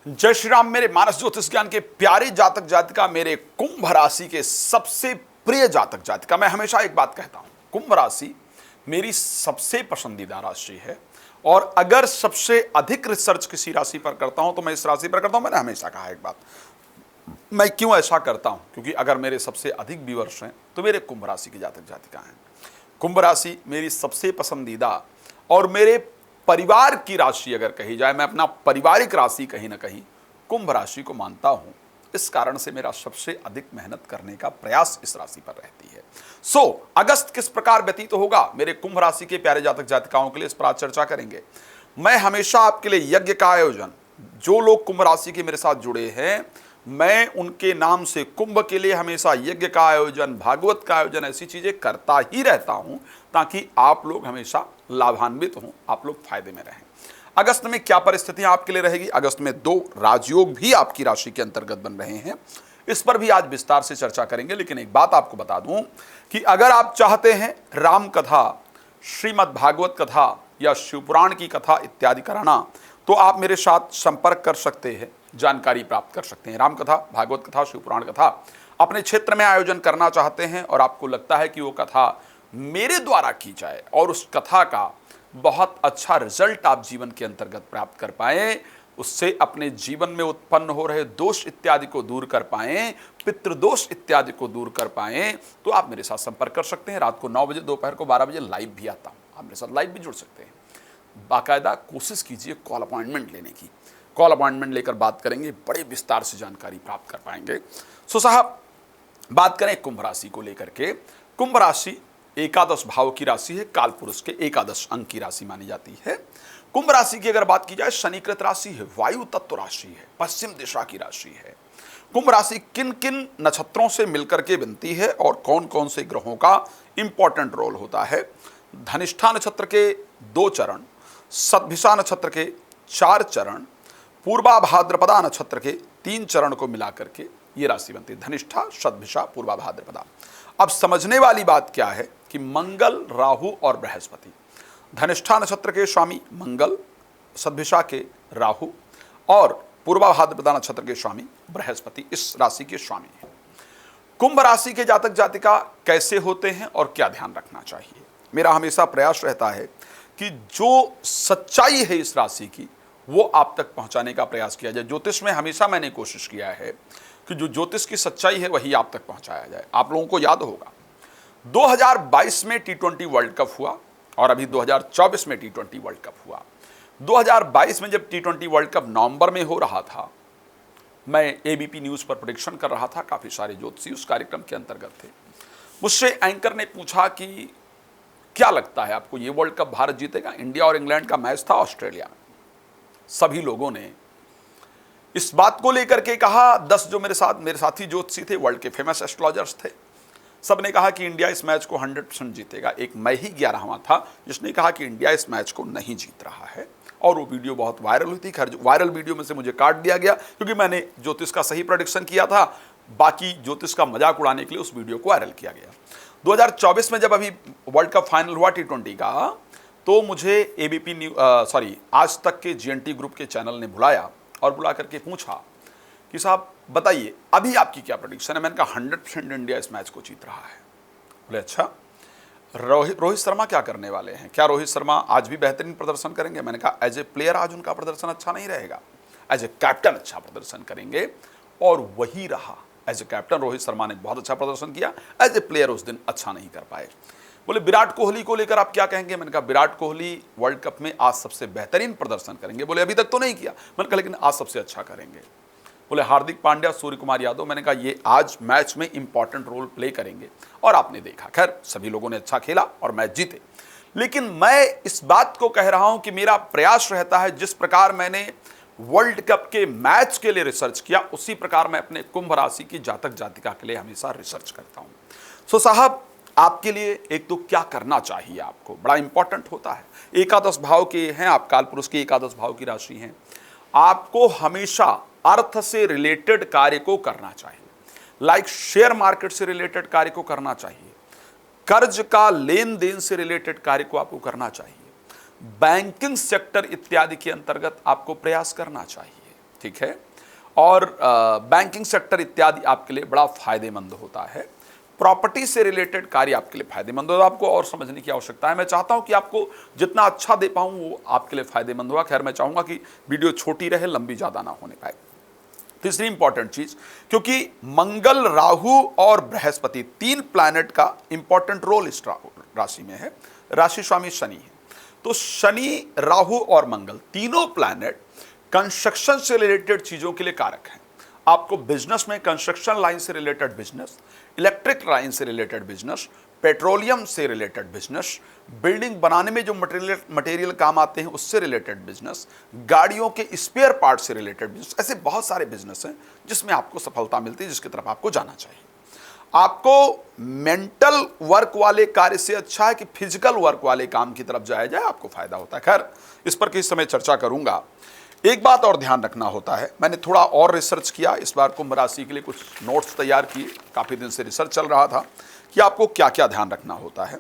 जय श्री राम। मेरे मानस ज्योतिष ज्ञान के प्यारे जातक जातिका, मेरे कुंभ राशि के सबसे प्रिय जातक जातिका, मैं हमेशा एक बात कहता हूं, कुंभ राशि मेरी सबसे पसंदीदा राशि है। और अगर सबसे अधिक रिसर्च किसी राशि पर करता हूं तो मैं इस राशि पर करता हूं। मैंने हमेशा कहा एक बात, मैं क्यों ऐसा करता हूं, क्योंकि अगर मेरे सबसे अधिक व्यूअर्स हैं तो मेरे कुंभ राशि के जातक जातिका हैं। कुंभ राशि मेरी सबसे पसंदीदा और मेरे परिवार की राशि अगर कही जाए, मैं अपना पारिवारिक राशि कहीं ना कहीं कुंभ राशि को मानता हूं। इस कारण से मेरा सबसे अधिक मेहनत करने का प्रयास इस राशि पर रहती है। अगस्त किस प्रकार व्यतीत होगा मेरे कुंभ राशि के प्यारे जातक जातिकाओं के लिए, इस पर आज चर्चा करेंगे। मैं हमेशा आपके लिए यज्ञ का आयोजन, जो लोग कुंभ राशि के मेरे साथ जुड़े हैं, मैं उनके नाम से कुंभ के लिए हमेशा यज्ञ का आयोजन, भागवत का आयोजन, ऐसी चीजें करता ही रहता हूं, ताकि आप लोग हमेशा लाभान्वित हों, आप लोग फायदे में रहें। अगस्त में क्या परिस्थितियां आपके लिए रहेगी? अगस्त में 2 राजयोग भी आपकी राशि के अंतर्गत बन रहे हैं, इस पर भी आज विस्तार से चर्चा करेंगे। लेकिन एक बात आपको बता दूं कि अगर आप चाहते हैं राम कथा, श्रीमद् भागवत कथा या शिवपुराण की कथा इत्यादि कराना, तो आप मेरे साथ संपर्क कर सकते हैं, जानकारी प्राप्त कर सकते हैं। राम कथा, भागवत कथा, शिवपुराण कथा अपने क्षेत्र में आयोजन करना चाहते हैं और आपको लगता है कि वो कथा मेरे द्वारा की जाए और उस कथा का बहुत अच्छा रिजल्ट आप जीवन के अंतर्गत प्राप्त कर पाएं, उससे अपने जीवन में उत्पन्न हो रहे दोष इत्यादि को दूर कर पाएं, पितृदोष इत्यादि को दूर कर पाएं, तो आप मेरे साथ संपर्क कर सकते हैं। रात को 9 बजे, दोपहर को 12 बजे लाइव भी आता हूं, आप मेरे साथ लाइव भी जुड़ सकते हैं। बाकायदा कोशिश कीजिए कॉल अपॉइंटमेंट लेने की। कॉल अपॉइंटमेंट लेकर बात करेंगे, बड़े विस्तार से जानकारी प्राप्त कर पाएंगे। साहब, बात करें कुंभ राशि को लेकर के। कुंभ राशि एकादश भाव की राशि है, काल पुरुष के एकादश अंक की राशि मानी जाती है। कुंभ राशि की अगर बात की जाए, शनिकृत राशि है, वायु तत्व राशि है, पश्चिम दिशा की राशि है। कुंभ राशि किन किन नक्षत्रों से मिलकर के बनती है और कौन कौन से ग्रहों का इंपॉर्टेंट रोल होता है? धनिष्ठा नक्षत्र के 2 चरण, सतभिषा नक्षत्र के 4 चरण, पूर्वा भाद्रपदा नक्षत्र के 3 चरण को मिलाकर के ये राशि बनती है। धनिष्ठा, सतभिषा, पूर्वा भाद्रपदा। अब समझने वाली बात क्या है कि मंगल, राहु और बृहस्पति, धनिष्ठा नक्षत्र के स्वामी मंगल, सतभिषा के राहु और पूर्वा भाद्रपदा नक्षत्र के स्वामी बृहस्पति इस राशि के स्वामी हैं। कुंभ राशि के जातक जातिका कैसे होते हैं और क्या ध्यान रखना चाहिए? मेरा हमेशा प्रयास रहता है कि जो सच्चाई है इस राशि की, वो आप तक पहुंचाने का प्रयास किया जाए। ज्योतिष में हमेशा मैंने कोशिश किया है कि जो ज्योतिष की सच्चाई है वही आप तक पहुंचाया जाए। आप लोगों को याद होगा 2022 में T20 वर्ल्ड कप हुआ और अभी 2024 में T20 वर्ल्ड कप हुआ। 2022 में जब T20 वर्ल्ड कप नवंबर में हो रहा था, मैं ABP न्यूज़ पर प्रेडिक्शन कर रहा था, काफ़ी सारे ज्योतिषी उस कार्यक्रम के अंतर्गत थे। मुझसे एंकर ने पूछा कि क्या लगता है आपको, ये वर्ल्ड कप भारत जीतेगा? इंडिया और इंग्लैंड का मैच था ऑस्ट्रेलिया में। सभी लोगों ने इस बात को लेकर के कहा, 10 जो मेरे साथी ज्योतिषी थे, वर्ल्ड के फेमस एस्ट्रोलॉजर्स थे, सब ने कहा कि इंडिया इस मैच को 100% जीतेगा। एक मैं ही 11वां था जिसने कहा कि इंडिया इस मैच को नहीं जीत रहा है, और वो वीडियो बहुत वायरल हुई थी। खैर, वायरल वीडियो में से मुझे काट दिया गया क्योंकि मैंने ज्योतिष का सही प्रेडिक्शन किया था, बाकी ज्योतिष का मजाक उड़ाने के लिए उस वीडियो को वायरल किया गया। 2024 में जब अभी वर्ल्ड कप फाइनल हुआ T20 का, तो मुझे आज तक के GNT ग्रुप के चैनल ने बुलाया और बुला करके पूछा कि साहब बताइए अभी आपकी क्या प्रेडिक्शन है? मैंने कहा 100% इंडिया इस मैच को जीत रहा है। बोले अच्छा, रोहित शर्मा क्या करने वाले हैं? क्या रोहित शर्मा आज भी बेहतरीन प्रदर्शन करेंगे? मैंने कहा एज ए प्लेयर आज उनका प्रदर्शन अच्छा नहीं रहेगा, एज ए कैप्टन अच्छा प्रदर्शन करेंगे, और वही रहा। As a captain Rohit Sharma ने बहुत अच्छा प्रदर्शन किया, एज ए प्लेयर उस दिन अच्छा नहीं कर पाए। बोले विराट कोहली को लेकर आप क्या कहेंगे? मैंने कहा विराट कोहली वर्ल्ड कप में आज सबसे बेहतरीन प्रदर्शन करेंगे। बोले अभी तक तो नहीं किया। मैंने कहा लेकिन आज सबसे अच्छा करेंगे। बोले हार्दिक पांड्या, सूर्य कुमार यादव। मैंने कहा ये आज मैच में इंपॉर्टेंट रोल प्ले करेंगे, और आपने देखा। खैर, सभी लोगों ने अच्छा खेला और मैच जीते। लेकिन मैं इस बात को कह रहा हूं कि मेरा प्रयास रहता है, जिस प्रकार मैंने वर्ल्ड कप के मैच के लिए रिसर्च किया, उसी प्रकार मैं अपने कुंभ राशि की जातक जातिका के लिए हमेशा रिसर्च करता हूं। साहब, आपके लिए एक तो क्या करना चाहिए, आपको बड़ा इंपॉर्टेंट होता है। एकादश भाव के हैं आप, काल पुरुष के एकादश भाव की राशि हैं। आपको हमेशा अर्थ से रिलेटेड कार्य को करना चाहिए, लाइक शेयर मार्केट से रिलेटेड कार्य को करना चाहिए, कर्ज का लेन देन से रिलेटेड कार्य को आपको करना चाहिए, बैंकिंग सेक्टर इत्यादि के अंतर्गत आपको प्रयास करना चाहिए। ठीक है, और बैंकिंग सेक्टर इत्यादि आपके लिए बड़ा फायदेमंद होता है। प्रॉपर्टी से रिलेटेड कार्य आपके लिए फायदेमंद होगा। आपको और समझने की आवश्यकता है। मैं चाहता हूं कि आपको जितना अच्छा दे पाऊं वो आपके लिए फायदेमंद होगा। खैर, मैं चाहूंगा कि वीडियो छोटी रहे, लंबी ज़्यादा ना होने पाए। तीसरी इंपॉर्टेंट चीज, क्योंकि मंगल, राहु और बृहस्पति 3 प्लैनेट का इंपॉर्टेंट रोल इस राशि में है। राशि स्वामी शनि है, तो शनि, राहु और मंगल तीनों प्लैनेट कंस्ट्रक्शन से रिलेटेड चीजों के लिए कारक हैं। आपको बिजनेस में कंस्ट्रक्शन लाइन से रिलेटेड बिजनेस, इलेक्ट्रिक लाइन से रिलेटेड बिजनेस, पेट्रोलियम से रिलेटेड बिजनेस, बिल्डिंग बनाने में जो मटेरियल काम आते हैं उससे रिलेटेड बिजनेस, गाड़ियों के स्पेयर पार्ट से रिलेटेड बिजनेस, ऐसे बहुत सारे बिजनेस हैं जिसमें आपको सफलता मिलती है, जिसकी तरफ आपको जाना चाहिए। आपको मेंटल वर्क वाले कार्य से अच्छा है कि फिजिकल वर्क वाले काम की तरफ जाया जाए, आपको फायदा होता है। खैर, इस पर किसी समय चर्चा करूंगा। एक बात और ध्यान रखना होता है, मैंने थोड़ा और रिसर्च किया इस बार कुंभ राशि के लिए, कुछ नोट्स तैयार किए। काफी दिन से रिसर्च चल रहा था कि आपको क्या क्या ध्यान रखना होता है।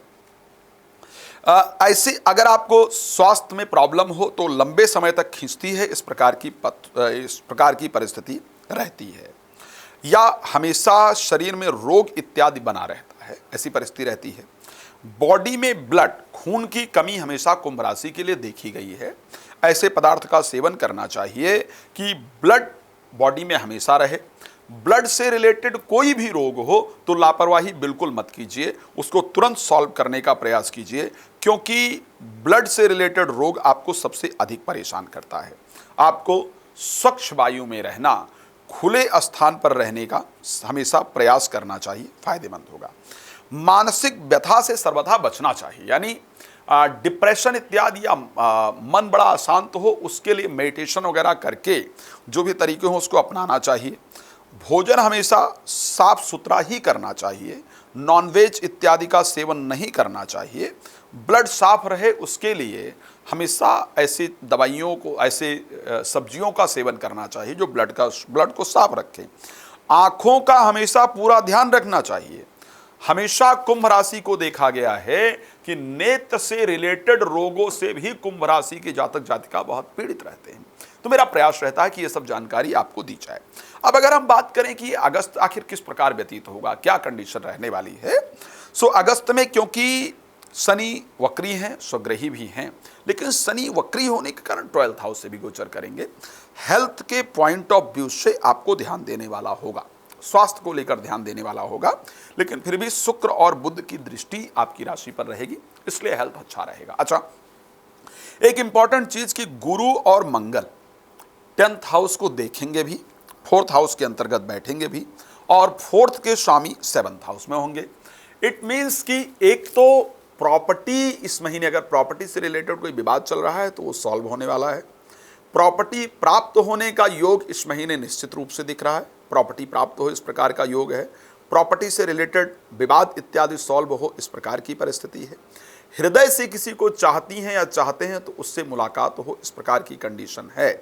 ऐसे अगर आपको स्वास्थ्य में प्रॉब्लम हो तो लंबे समय तक खींचती है, इस प्रकार की परिस्थिति रहती है, या हमेशा शरीर में रोग इत्यादि बना रहता है, ऐसी परिस्थिति रहती है। बॉडी में ब्लड, खून की कमी हमेशा कुंभ राशि के लिए देखी गई है। ऐसे पदार्थ का सेवन करना चाहिए कि ब्लड बॉडी में हमेशा रहे। ब्लड से रिलेटेड कोई भी रोग हो तो लापरवाही बिल्कुल मत कीजिए, उसको तुरंत सॉल्व करने का प्रयास कीजिए, क्योंकि ब्लड से रिलेटेड रोग आपको सबसे अधिक परेशान करता है। आपको स्वच्छ वायु में रहना, खुले स्थान पर रहने का हमेशा प्रयास करना चाहिए, फायदेमंद होगा। मानसिक व्यथा से सर्वथा बचना चाहिए, यानी डिप्रेशन इत्यादि या मन बड़ा अशांत हो, उसके लिए मेडिटेशन वगैरह करके जो भी तरीके हो उसको अपनाना चाहिए। भोजन हमेशा साफ सुथरा ही करना चाहिए, नॉनवेज इत्यादि का सेवन नहीं करना चाहिए। ब्लड साफ रहे उसके लिए हमेशा ऐसी दवाइयों को, ऐसे सब्जियों का सेवन करना चाहिए जो ब्लड को साफ रखें। आँखों का हमेशा पूरा ध्यान रखना चाहिए। हमेशा कुंभ राशि को देखा गया है कि नेत्र से रिलेटेड रोगों से भी कुंभ राशि के जातक जातिका बहुत पीड़ित रहते हैं। तो मेरा प्रयास रहता है कि यह सब जानकारी आपको दी जाए। अब अगर हम बात करें कि अगस्त आखिर किस प्रकार व्यतीत होगा, क्या कंडीशन रहने वाली है, सो अगस्त में क्योंकि शनि वक्री हैं, स्वग्रही भी हैं, लेकिन शनि वक्री होने के कारण 12th हाउस से भी गोचर करेंगे। हेल्थ के पॉइंट ऑफ व्यू से आपको ध्यान देने वाला होगा, स्वास्थ्य को लेकर ध्यान देने वाला होगा, लेकिन फिर भी शुक्र और बुध की दृष्टि आपकी राशि पर रहेगी, इसलिए हेल्थ अच्छा रहेगा। अच्छा, एक इंपॉर्टेंट चीज कि गुरु और मंगल 10th हाउस को देखेंगे भी, 4th हाउस के अंतर्गत बैठेंगे भी, और 4th के स्वामी 7th हाउस में होंगे। इट मीन्स कि एक तो प्रॉपर्टी, इस महीने अगर प्रॉपर्टी से रिलेटेड कोई विवाद चल रहा है तो वो सॉल्व होने वाला है। प्रॉपर्टी प्राप्त होने का योग इस महीने निश्चित रूप से दिख रहा है, प्रॉपर्टी प्राप्त हो इस प्रकार का योग है। प्रॉपर्टी से रिलेटेड विवाद इत्यादि सॉल्व हो इस प्रकार की परिस्थिति है। हृदय से किसी को चाहती हैं या चाहते हैं तो उससे मुलाकात हो इस प्रकार की कंडीशन है।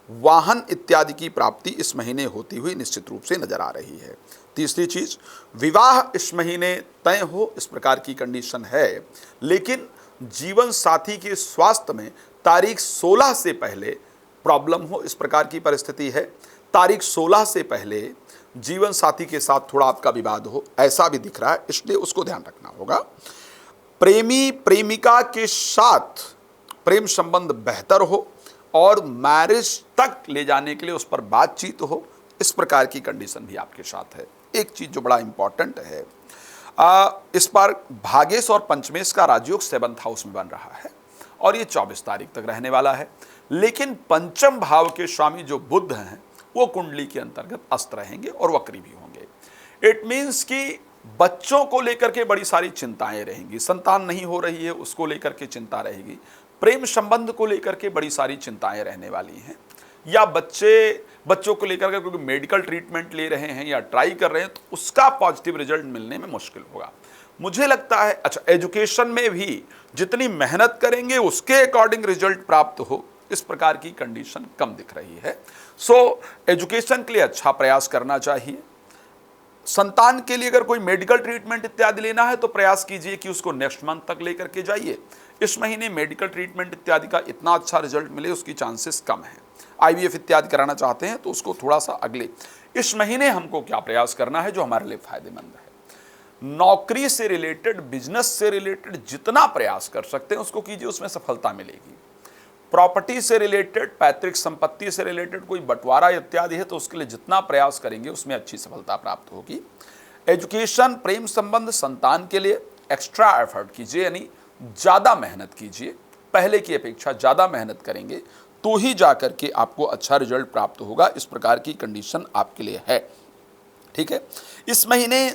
वाहन इत्यादि की प्राप्ति इस महीने होती हुई निश्चित रूप से नजर आ रही है। तीसरी चीज, विवाह इस महीने तय हो इस प्रकार की कंडीशन है, लेकिन जीवन साथी के स्वास्थ्य में तारीख 16 से पहले प्रॉब्लम हो इस प्रकार की परिस्थिति है। तारीख 16 से पहले जीवन साथी के साथ थोड़ा आपका विवाद हो, ऐसा भी दिख रहा है, इसलिए उसको ध्यान रखना होगा। प्रेमी प्रेमिका के साथ प्रेम संबंध बेहतर हो और मैरिज तक ले जाने के लिए उस पर बातचीत हो, इस प्रकार की कंडीशन भी आपके साथ है। एक चीज जो बड़ा इंपॉर्टेंट है, इस बार भागेश और पंचमेश का राजयोग 7th हाउस में बन रहा है और ये 24 तारीख तक रहने वाला है, लेकिन पंचम भाव के स्वामी जो बुध हैं वो कुंडली के अंतर्गत अस्त रहेंगे और वक्री भी होंगे। इट मीन्स कि बच्चों को लेकर के बड़ी सारी चिंताएं रहेंगी, संतान नहीं हो रही है उसको लेकर के चिंता रहेगी, प्रेम संबंध को लेकर के बड़ी सारी चिंताएं रहने वाली हैं, या बच्चों को लेकर के क्योंकि मेडिकल ट्रीटमेंट ले रहे हैं या ट्राई कर रहे हैं तो उसका पॉजिटिव रिजल्ट मिलने में मुश्किल होगा। मुझे लगता है अच्छा, एजुकेशन में भी जितनी मेहनत करेंगे उसके अकॉर्डिंग रिजल्ट प्राप्त हो, इस प्रकार की कंडीशन कम दिख रही है। सो एजुकेशन के लिए अच्छा प्रयास करना चाहिए। संतान के लिए अगर कोई मेडिकल ट्रीटमेंट इत्यादि लेना है तो प्रयास कीजिए कि उसको नेक्स्ट मंथ तक लेकर के जाइए। इस महीने मेडिकल ट्रीटमेंट इत्यादि का इतना अच्छा रिजल्ट मिले उसकी चांसेस कम है। IVF इत्यादि कराना चाहते हैं तो उसको थोड़ा सा अगले इस महीने हमको क्या प्रयास करना है जो हमारे लिए फायदेमंद है। नौकरी से रिलेटेड, बिजनेस से रिलेटेड जितना प्रयास कर सकते हैं उसको कीजिए, उसमें सफलता मिलेगी। प्रॉपर्टी से रिलेटेड, पैतृक संपत्ति से रिलेटेड कोई बंटवारा इत्यादि है तो उसके लिए जितना प्रयास करेंगे उसमें अच्छी सफलता प्राप्त होगी। एजुकेशन, प्रेम संबंध, संतान के लिए एक्स्ट्रा एफर्ट कीजिए, यानी ज़्यादा मेहनत कीजिए, पहले की अपेक्षा ज़्यादा मेहनत करेंगे तो ही जाकर के आपको अच्छा रिजल्ट प्राप्त होगा। इस प्रकार की कंडीशन आपके लिए है। ठीक है, इस महीने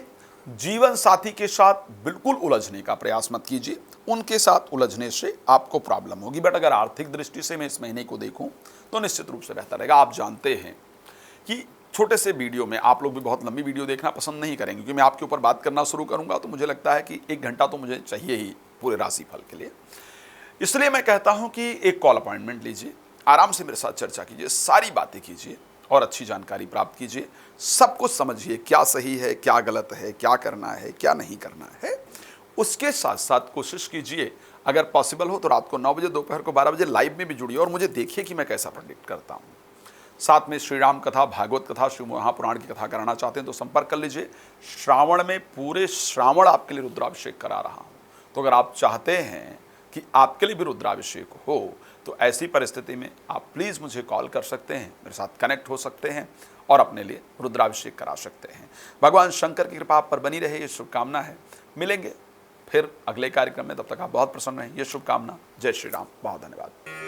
जीवन साथी के साथ बिल्कुल उलझने का प्रयास मत कीजिए, उनके साथ उलझने से आपको प्रॉब्लम होगी। बट अगर आर्थिक दृष्टि से मैं इस महीने को देखूं तो निश्चित रूप से बेहतर रहेगा। आप जानते हैं कि छोटे से वीडियो में आप लोग भी बहुत लंबी वीडियो देखना पसंद नहीं करेंगे, क्योंकि मैं आपके ऊपर बात करना शुरू करूंगा तो मुझे लगता है कि 1 घंटा तो मुझे चाहिए ही पूरे राशिफल के लिए। इसलिए मैं कहता हूं कि एक कॉल अपॉइंटमेंट लीजिए, आराम से मेरे साथ चर्चा कीजिए, सारी बातें कीजिए और अच्छी जानकारी प्राप्त कीजिए। सब कुछ समझिए, क्या सही है, क्या गलत है, क्या करना है, क्या नहीं करना है। उसके साथ साथ कोशिश कीजिए, अगर पॉसिबल हो तो रात को 9 बजे, दोपहर को 12 बजे लाइव में भी जुड़िए और मुझे देखिए कि मैं कैसा प्रेडिक्ट करता हूँ। साथ में श्री राम कथा, भागवत कथा, शिव महापुराण की कथा कराना चाहते हैं तो संपर्क कर लीजिए। श्रावण में पूरे श्रावण आपके लिए रुद्राभिषेक करा रहा हूँ, तो अगर आप चाहते हैं कि आपके लिए भी रुद्राभिषेक हो तो ऐसी परिस्थिति में आप प्लीज़ मुझे कॉल कर सकते हैं, मेरे साथ कनेक्ट हो सकते हैं और अपने लिए रुद्राभिषेक करा सकते हैं। भगवान शंकर की कृपा आप पर बनी रहे, ये शुभकामना है। मिलेंगे फिर अगले कार्यक्रम में, तब तक आप बहुत प्रसन्न रहें, ये शुभकामना। जय श्री राम, बहुत धन्यवाद।